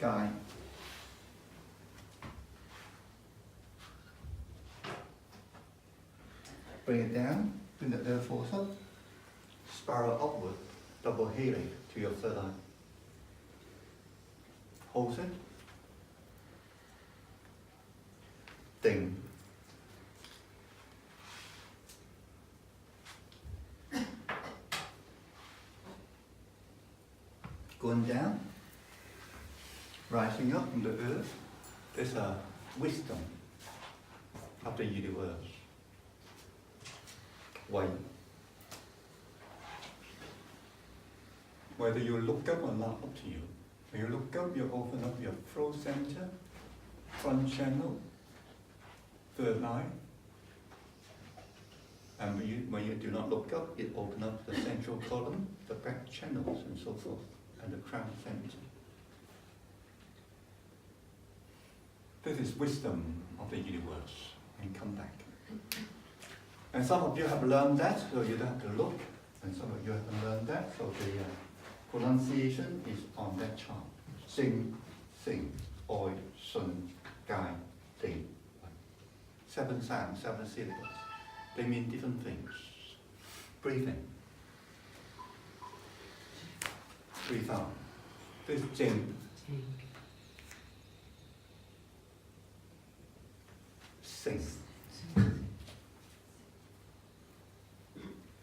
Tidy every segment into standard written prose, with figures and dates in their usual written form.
guy. Bring it down, bring the earth force up, spiral upward, double helix to your third eye. Hold it. Deng. Going down, rising up from the earth, there's a wisdom of the universe. Why? Whether you look up or not, up to you. When you look up, you open up your throat center, front channel, third eye. And when you do not look up, it opens up the central column, the back channels, and so forth, and the crown center. This is wisdom of the universe, and come back. And some of you have learned that, so you don't have to look, and some of you haven't learned that, so the pronunciation is on that chart. Tsing, Tsing, Oi, Tsun, Gai, Deng. 7 sounds, 7 syllables. They mean different things. Breathe in. Breathe out. This is Jeing. Sing.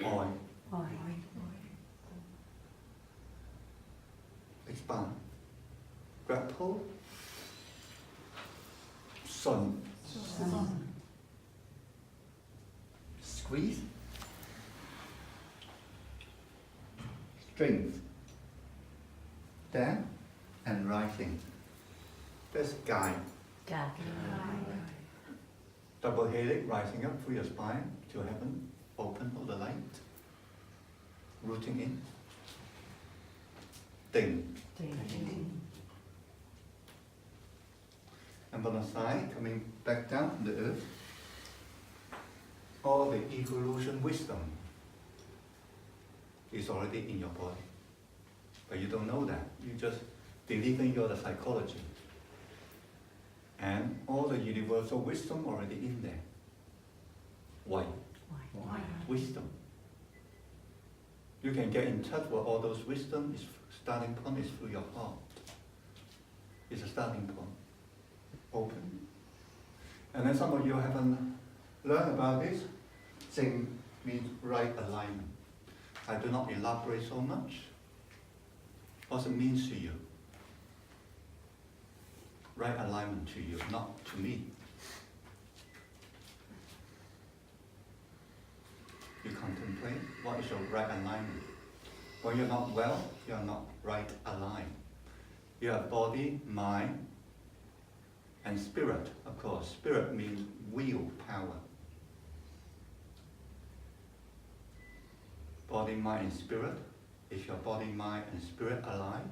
Oi. Expand. Grapple. Tsun. Squeeze. Strength. Down and rising. That's Gai. Double helix rising up through your spine to heaven. Open all the light. Rooting in. Deng. And from the side, coming back down from the earth, all the evolution wisdom is already in your body. But you don't know that. You just believe in your psychology. And all the universal wisdom already in there. Why? Wisdom. You can get in touch with all those wisdom. Is starting point is through your heart. It's a starting point. Open. And then some of you haven't learned about this. Tsing means right alignment. I do not elaborate so much. What it means to you? Right alignment to you, not to me. You contemplate what is your right alignment. When you're not well, you're not right aligned. You have body, mind, and spirit, of course. Spirit means will, power. Body, mind, and spirit. Is your body, mind, and spirit aligned?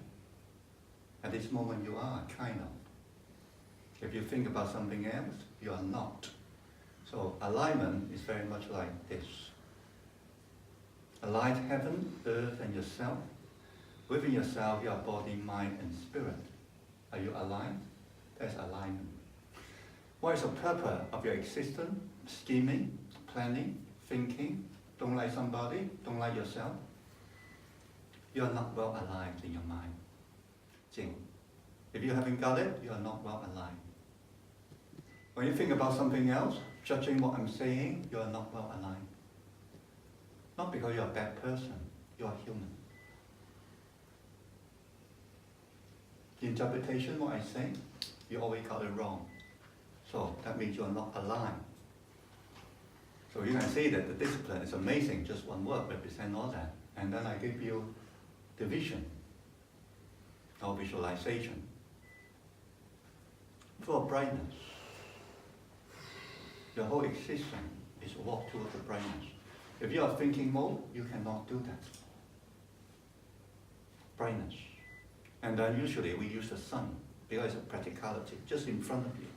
At this moment you are, kind of. If you think about something else, you are not. So alignment is very much like this. Aligned heaven, earth, and yourself. Within yourself, your body, mind, and spirit. Are you aligned? That's alignment. What is the purpose of your existence? Scheming, planning, thinking. Don't like somebody, don't like yourself. You are not well aligned in your mind. Jeing. If you haven't got it, you are not well aligned. When you think about something else, judging what I'm saying, you are not well aligned. Not because you're a bad person, you are human. The interpretation, what I say, you always got it wrong. So that means you are not aligned. So you can say that the discipline is amazing, just one word represents all that. And then I give you the vision or visualization. Full of brightness. Your whole existence is walk towards the brightness. If you are thinking mode, you cannot do that. Brightness. And then usually we use the sun because it's a practicality, just in front of you.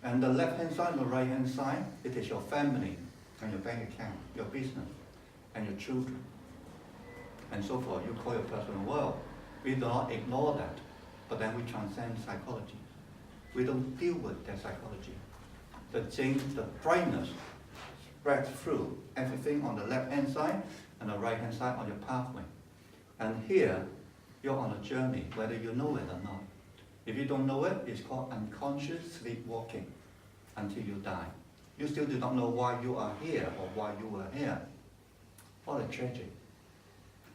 And the left-hand side and the right-hand side, it is your family and your bank account, your business, and your children, and so forth. You call your personal world. We do not ignore that. but then we transcend psychology. We don't deal with their psychology. The Jeing, the brightness, spreads through everything on the left-hand side and the right-hand side on your pathway. And here, you're on a journey, whether you know it or not. If you don't know it, it's called unconscious sleepwalking until you die. You still do not know why you are here or why you were here. What a tragedy.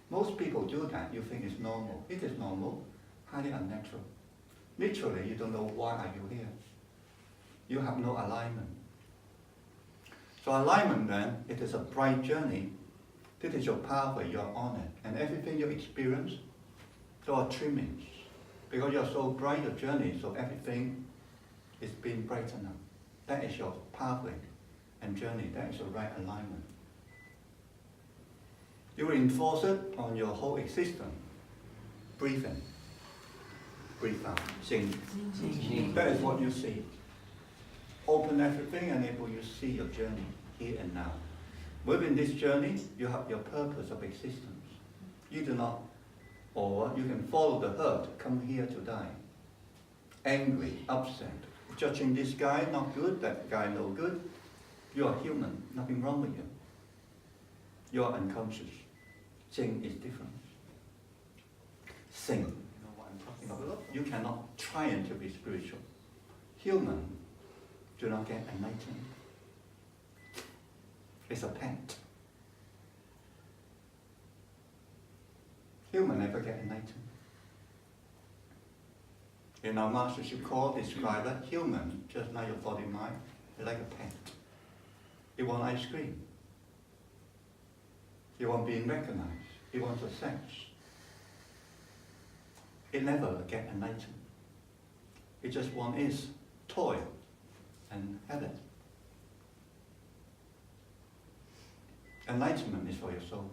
Most people do that. You think it's normal. It is normal, highly unnatural. Literally, you don't know why are you here. You have no alignment. So alignment then, it is a bright journey. This is your pathway, you're on it. And everything you experience, there are trimmings. Because you're so bright, your journey, so everything is being brightened up. That is your pathway and journey. That is your right alignment. You reinforce it on your whole existence. Breathe in. Breathe out. Tsing. That is what you see. Open everything and able you see your journey here and now. Within this journey, you have your purpose of existence. You do not, or you can follow the herd, come here to die. Angry, upset, judging this guy not good, that guy no good. You are human, nothing wrong with you. You are unconscious. Jeing is different. Sing, you know what I'm talking about? You cannot try to be spiritual. Human do not get enlightened. It's a pet. Human never get enlightened. In our mastership call, describe it, human, just like your body mind, is like a pet. You want ice cream. You want being recognized. You want a sex. It never get enlightened. It just want its toy and have it. Enlightenment is for your soul,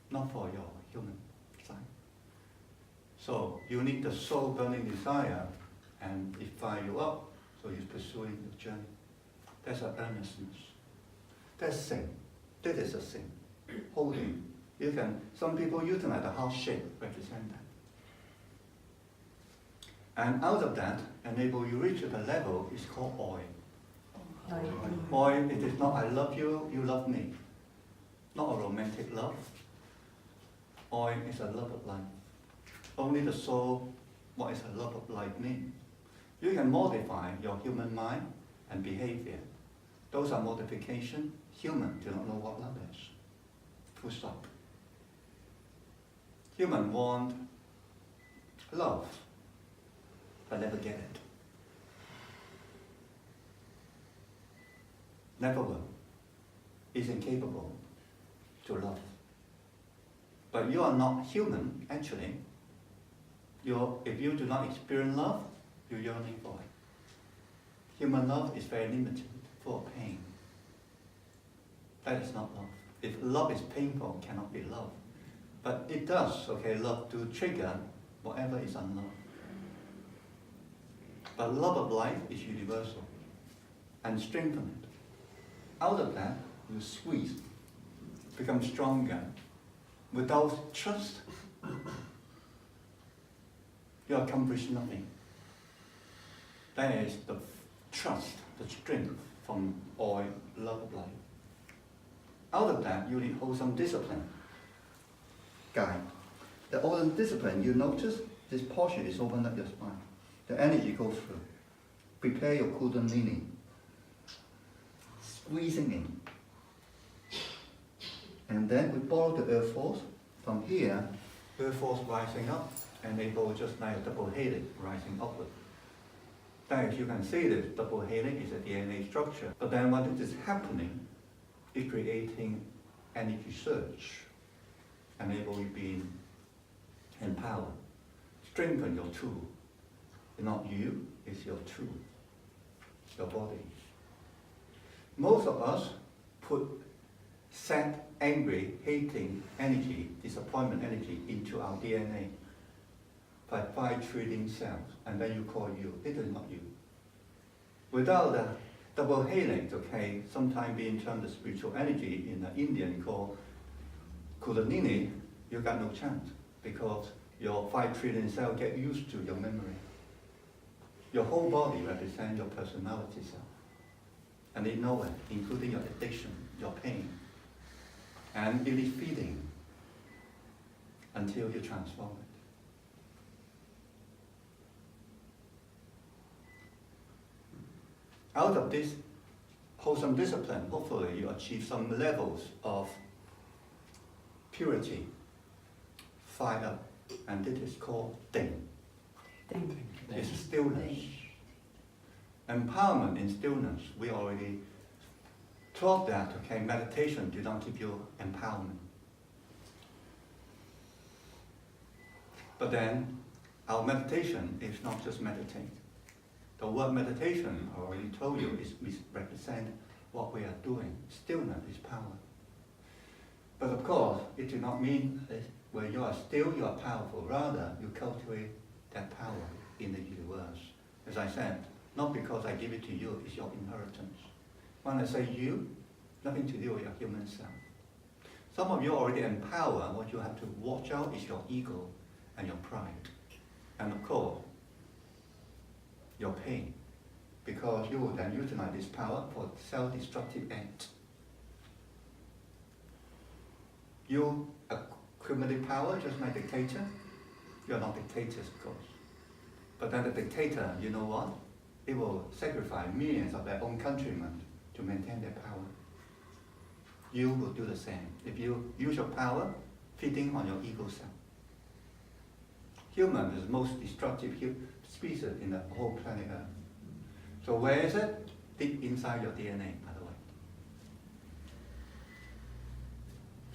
not for your human side. So you need the soul burning desire and it fire you up, so you're pursuing the journey. That's an earnestness. That's Tsing. That is a Tsing. Holding. You can, some people utilize the heart shape represent that. And out of that, enable you reach the level is called oi. Oi, it is not I love you, you love me. Not a romantic love. Oi is a love of life. Only the soul, what is a love of life mean? You can modify your human mind and behavior. Those are modification. Human do not know what love is. Full stop. Human want love, but never get it. Never will. Is incapable to love. But you are not human, actually. If you do not experience love, you're yearning for it. Human love is very limited, full of pain. That is not love. If love is painful, it cannot be love. But it does, okay, love to trigger whatever is unloved. But love of life is universal and strengthen it. Out of that, you squeeze, become stronger. Without trust, you accomplish nothing. That is the trust, the strength from oil, love of life. Out of that, you need wholesome discipline. Guide. The wholesome discipline, you notice this portion is open up your spine. The energy goes through. Prepare your kundalini. Squeezing in. And then we borrow the earth force. From here, earth force rising up, and they go just like a double helix rising upward. Then if you can see this, double helix is a DNA structure. But then what is happening is creating energy surge, enable you being empowered. Strengthen your tool. It's not you, it's your tool, your body. Most of us put sad, angry, hating energy, disappointment energy into our DNA by 5 trillion cells, and then you call you. It is not you. Without the double helix, okay, sometimes being termed the spiritual energy in the Indian called kundalini, you got no chance because your 5 trillion cells get used to your memory. Your whole body represents your personality self. And they know it, including your addiction, your pain. And it is feeding until you transform it. Out of this wholesome discipline, hopefully you achieve some levels of purity, fire, and it is called Deng. Deng. It's stillness. Empowerment in stillness, we already taught that, okay, meditation do not give you empowerment. But then, our meditation is not just meditate. The word meditation, I already told you, represent what we are doing. Stillness is power. But of course, it does not mean that when you are still, you are powerful. Rather, you cultivate that power in the universe. As I said, not because I give it to you, it's your inheritance. When I say you, nothing to do with your human self. Some of you already empower. What you have to watch out is your ego and your pride. And of course, your pain. Because you will then utilize this power for self-destructive act. You accumulate power just like dictator. You are not dictators, of course. But then the dictator, you know what? It will sacrifice millions of their own countrymen to maintain their power. You will do the same if you use your power feeding on your ego self. Human is the most destructive species in the whole planet Earth. So where is it? Deep inside your DNA, by the way.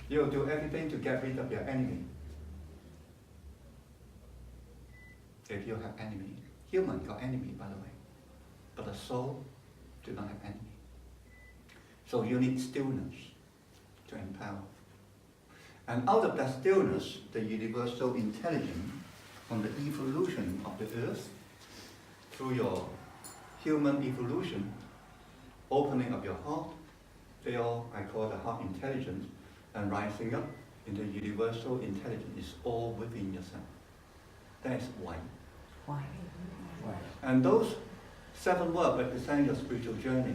You will do everything to get rid of your enemy. If you have enemy, human got enemy, by the way. But the soul do not have enemy. So you need stillness to empower. And out of that stillness, the universal intelligence from the evolution of the earth, through your human evolution, opening of your heart, they all, I call the heart intelligence, and rising up into universal intelligence is all within yourself. That is why. Why? And those 7 words represent your spiritual journey.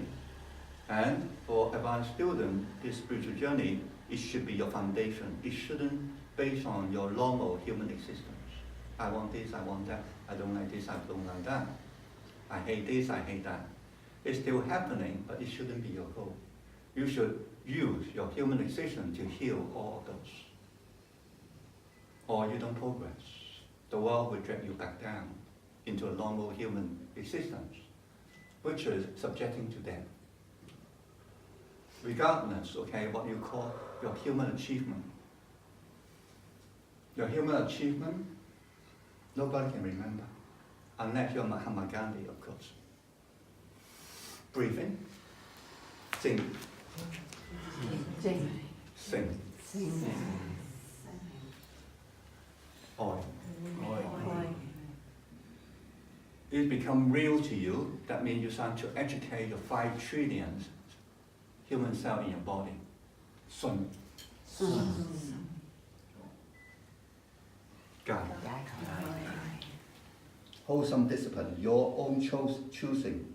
And for advanced students, this spiritual journey, it should be your foundation. It shouldn't based on your normal human existence. I want this, I want that. I don't like this, I don't like that. I hate this, I hate that. It's still happening, but it shouldn't be your goal. You should use your human existence to heal all of those. Or you don't progress. The world will drag you back down into a normal human existence, which is subjecting to death. Regardless, okay, what you call your human achievement. Your human achievement, nobody can remember, unless you're Mahatma Gandhi, of course. Breathing, Tsing, Jeing. Sing, Oi. It becomes real to you. That means you start to educate your 5 trillion human cells in your body. Tsun, Guide. Wholesome discipline, your own choosing.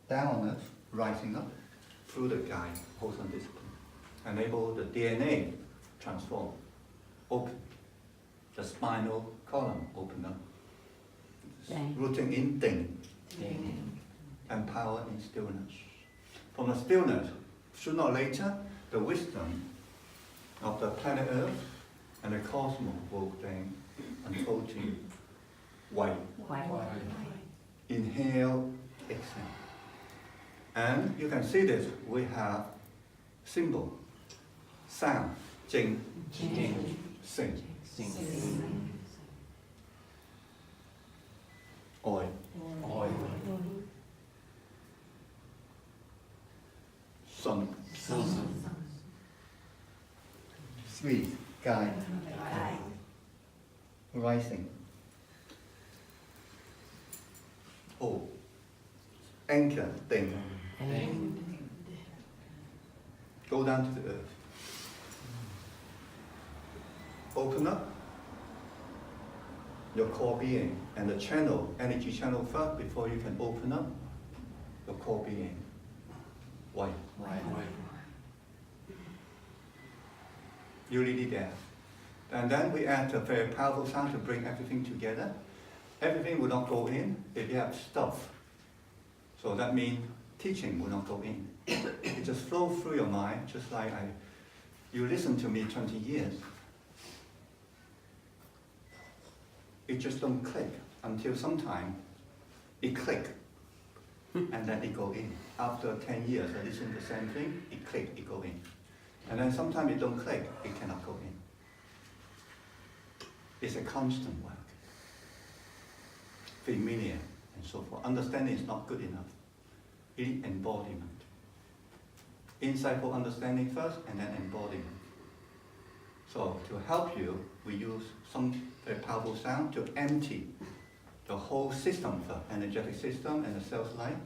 Down on earth, rising up through the guide, wholesome discipline. Enable the DNA transform, open. The spinal column open up. Deng. Rooting in Deng. And power in stillness. From the stillness, sooner or later, the wisdom of the planet Earth and the cosmos will then unfold to you. White. Inhale, exhale. And you can see this, we have symbol, sound, Jeing, Sing. Oi. Sun. Sweet. Guide. Rising. Oh. Anchor. Deng. Go down to the earth. open up your core being and the channel, energy channel first before you can open up your core being. Why? You really there. And then we add a very powerful sound to bring everything together. Everything will not go in if you have stuff. So that means teaching will not go in. It just flows through your mind, just like you listen to me 20 years. It just don't click until sometime it click, and then it go in. After 10 years, I listen to the same thing, it click, it go in. And then sometimes it don't click, it cannot go in. It's a constant work. Familiar and so forth. Understanding is not good enough. You need embodiment. Insightful understanding first, and then embodiment. So to help you, we use some very powerful sound to empty the whole system first, energetic system and the cells light.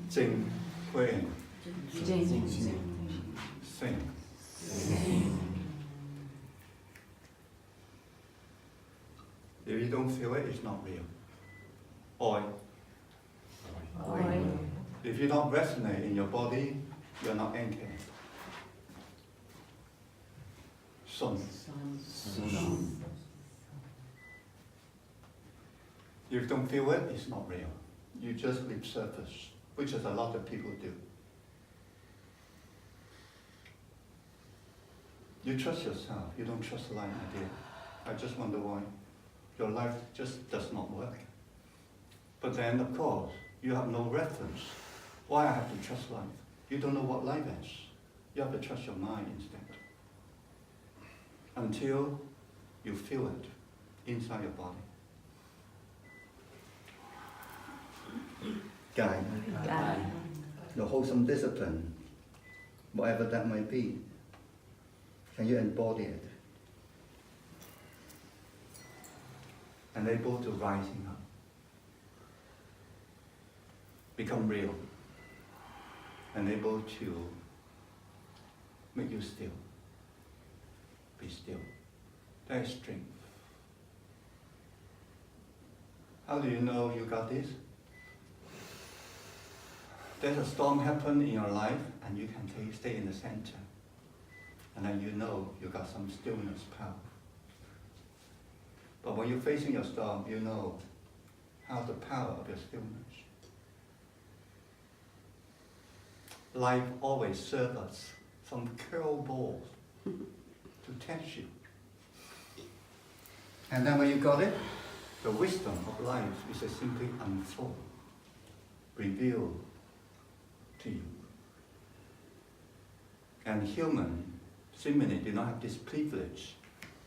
Tsing, Jeing. Sing. If you don't feel it, it's not real. Oi. If you don't resonate in your body, you're not anchored. Tsun. If you don't feel it, it's not real. You just lip surface, which is a lot of people do. You trust yourself, you don't trust the life idea. I just wonder why. Your life just does not work. But then, of course, you have no reference. Why I have to trust life? You don't know what life is. You have to trust your mind instead. Until you feel it inside your body. guide, Guide. your wholesome discipline, whatever that might be. Can you embody it? And able to rising up. Become real. And able to make you still. Be still. That is strength. How do you know you got this? There's a storm happen in your life and you can stay in the center. And then you know you got some stillness power. But when you're facing your storm, you know how the power of your stillness. Life always serves us some curveballs to test you. And then when you got it, the wisdom of life is to simply unfold, reveal to you. And human seemingly do not have this privilege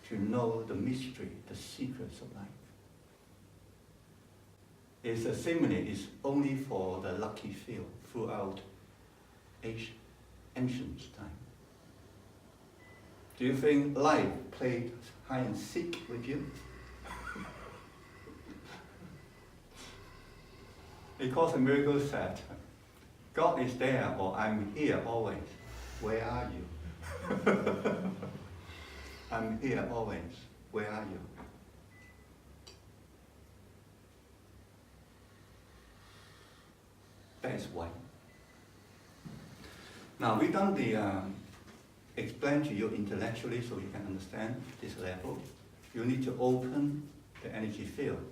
to know the mystery, the secrets of life. It's a seemingly is only for the lucky few throughout ancient time. Do you think life played hide and seek with you? Because the miracle said, God is there, or I'm here always. Where are you? I'm here always. Where are you? That is why. Now we've done the explain to you intellectually so you can understand this level. You need to open the energy field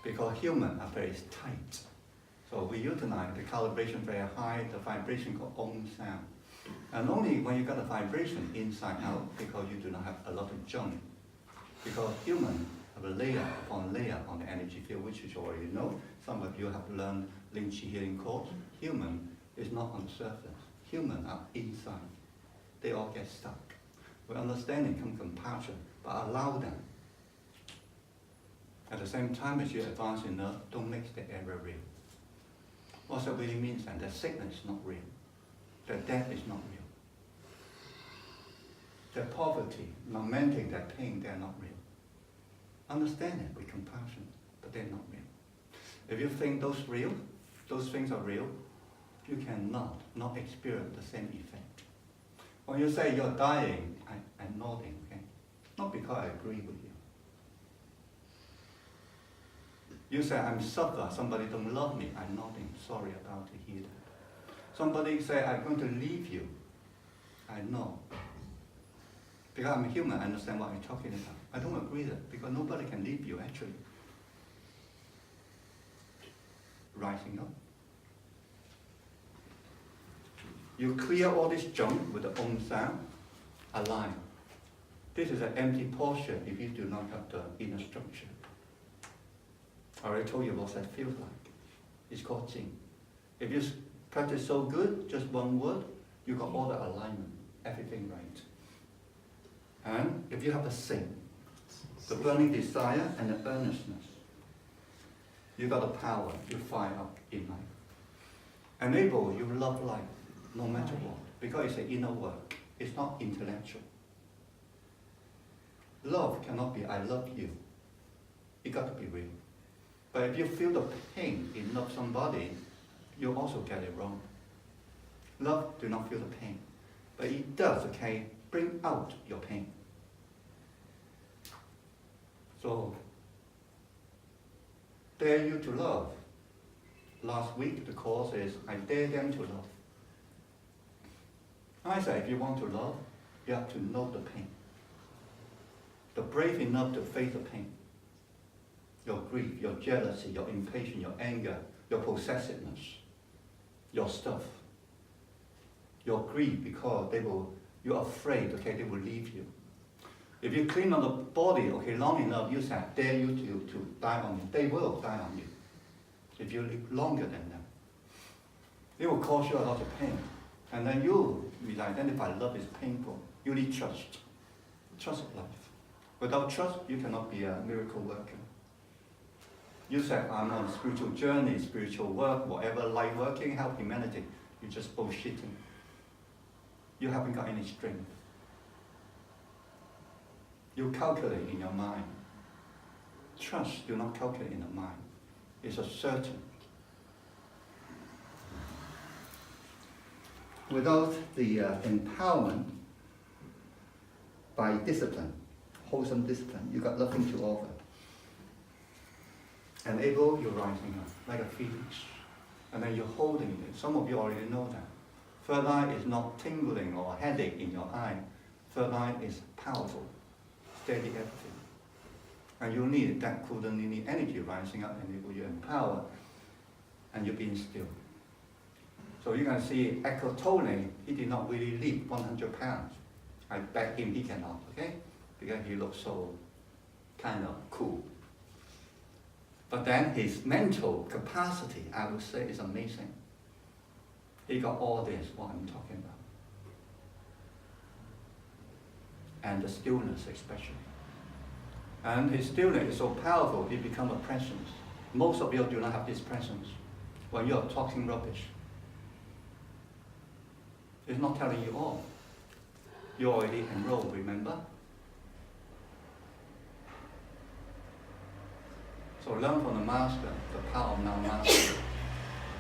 because humans are very tight. So we utilize the calibration very high, the vibration called Om sound. And only when you got a vibration inside out because you do not have a lot of junk. Because humans have a layer upon layer on the energy field, which you already know. Some of you have learned Ling Chi healing course. Human is not on the surface. Humans are inside. They all get stuck. With understanding comes compassion, but allow them. At the same time as you advance enough, don't make the error real. What that really means then? That sickness is not real. That death is not real. That poverty, lamenting that pain, they're not real. Understand it with compassion, but they're not real. If you think those things are real, you cannot not experience the same effect. When you say you're dying, I'm nodding, okay? Not because I agree with you. You say I'm suffer, somebody don't love me, I'm nodding, sorry about to hear that. Somebody say I'm going to leave you, I know. Because I'm human, I understand what I'm talking about. I don't agree with that, because nobody can leave you actually. Rising up. You clear all this junk with the Om sound, align. This is an empty portion if you do not have the inner structure. I already told you what that feels like. It's called Jeing. If you practice so good, just one word, you got all the alignment, everything right. And if you have the Tsing, the burning desire and the earnestness, you got the power, you fire up in life. Enable you love life, no matter what, because it's an inner work. It's not intellectual. Love cannot be I love you. It got to be real. But if you feel the pain in love somebody, you also get it wrong. Love do not feel the pain. But it does, okay, bring out your pain. So, dare you to love. Last week the course is, I dare them to love. I say, if you want to love, you have to know the pain. You're brave enough to face the pain. Your grief, your jealousy, your impatience, your anger, your possessiveness, your stuff. Your grief because you're afraid, okay, they will leave you. If you clean on the body, okay, long enough, you say, dare you to die on you. They will die on you. If you live longer than them. It will cause you a lot of pain. And then you will identify love is painful. You need trust. Trust of life. Without trust, you cannot be a miracle worker. You said, I'm on a spiritual journey, spiritual work, whatever, light working, help humanity. You're just bullshitting. You haven't got any strength. You calculate in your mind. Trust, do not calculate in the mind. It's a certain. Without the empowerment by discipline, wholesome discipline, you got nothing to offer. Enable your rising up, like a phoenix. And then you're holding it. Some of you already know that. Third eye is not tingling or headache in your eye. Third eye is powerful, steady everything. And you need that Kundalini energy rising up, enable you empower, and you're being still. So you can see Eckhart Tolle, he did not really lift 100 pounds. I bet him he cannot, okay? Because he looks so kind of cool. But then his mental capacity, I would say, is amazing. He got all this, what I'm talking about. And the stillness especially. And his stillness is so powerful, it becomes a presence. Most of you do not have this presence when you're talking rubbish. It's not telling you all. You already enrolled, remember? So learn from the master, the power of non-master.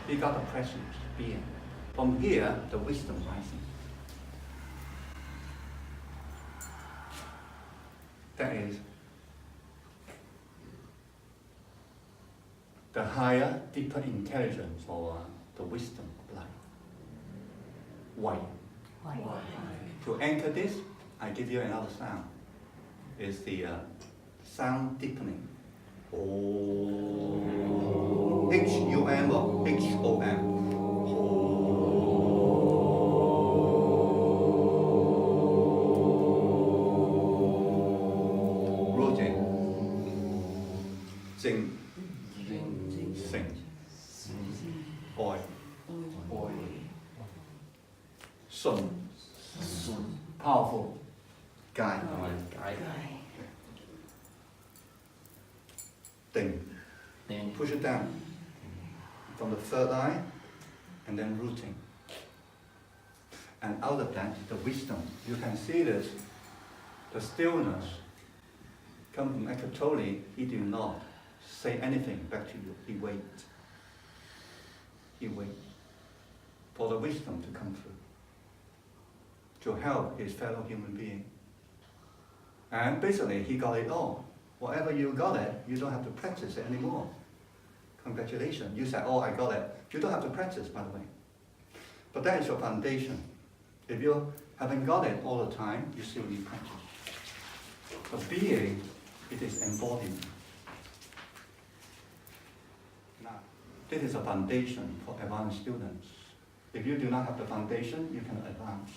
He got the presence, being. From here, the wisdom rising. That is the higher, deeper intelligence or the wisdom of life. Why? To anchor this, I give you another sound. It's the sound deepening. Oh. H-U-M or H-O-M. Rooting. Tsing. Sing. Oi. Tsun. Powerful. Guide. Deng. Push it down from the third eye and then rooting. And out of that, the wisdom. You can see this, the stillness come from Eckhart Tolle. He did not say anything back to you. He waits. He waits for the wisdom to come through, to help his fellow human being. And basically, he got it all. Whatever you got it, you don't have to practice it anymore. Congratulations. You said, oh, I got it. You don't have to practice, by the way. But that is your foundation. If you haven't got it all the time, you still need practice. But being, it is embodiment. Now, this is a foundation for advanced students. If you do not have the foundation, you cannot advance.